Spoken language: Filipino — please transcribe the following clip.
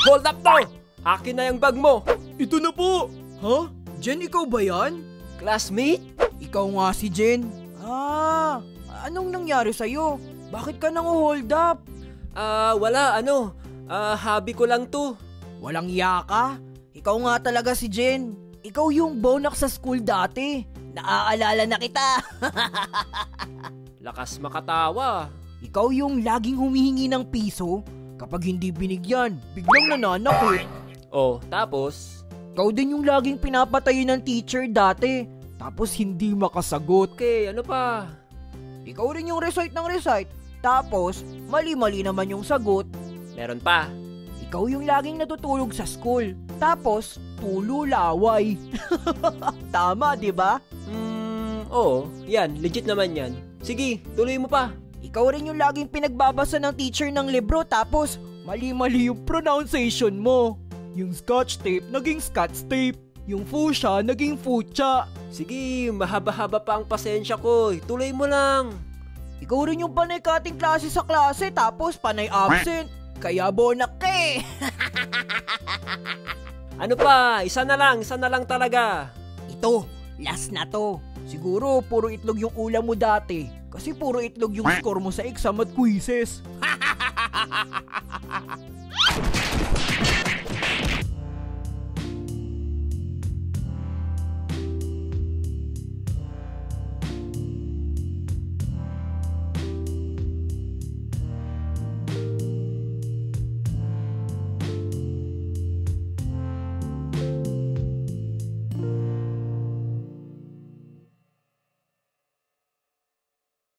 Hold up daw! Akin na yung bag mo! Ito na po! Ha? Jen, ikaw ba yan? Classmate? Ikaw nga si Jen. Anong nangyari sa'yo? Bakit ka nang hold up? Wala, hobby ko lang to. Walang iya ka? Ikaw nga talaga si Jen. Ikaw yung bonak sa school dati. Naaalala na kita. Lakas makatawa. Ikaw yung laging humihingi ng piso. Kapag hindi binigyan, biglang nananakit. Oh, tapos? Ikaw din yung laging pinapatayin ng teacher dati. Tapos hindi makasagot. Okay, ano pa? Ikaw rin yung recite ng recite. Tapos, mali-mali naman yung sagot. Meron pa? Ikaw yung laging natutulog sa school. Tapos, tululaway. Tama, di ba? Oo. Yan, legit naman yan. Sige, tuloy mo pa. Ikaw rin yung laging pinagbabasa ng teacher ng libro. Tapos, mali-mali yung pronunciation mo. Yung scotch tape, naging scotch tape. Yung fuchsia, naging fuchsia. Sige, mahaba-haba pa ang pasensya ko. Tuloy mo lang. Ikaw rin yung panay kating klase sa klase. Tapos, panay absent. Kaya bonak ka eh. Ano pa? Isa na lang talaga. Ito, last na to. Siguro puro itlog yung ulam mo dati. Kasi puro itlog yung score mo sa exam at quizzes.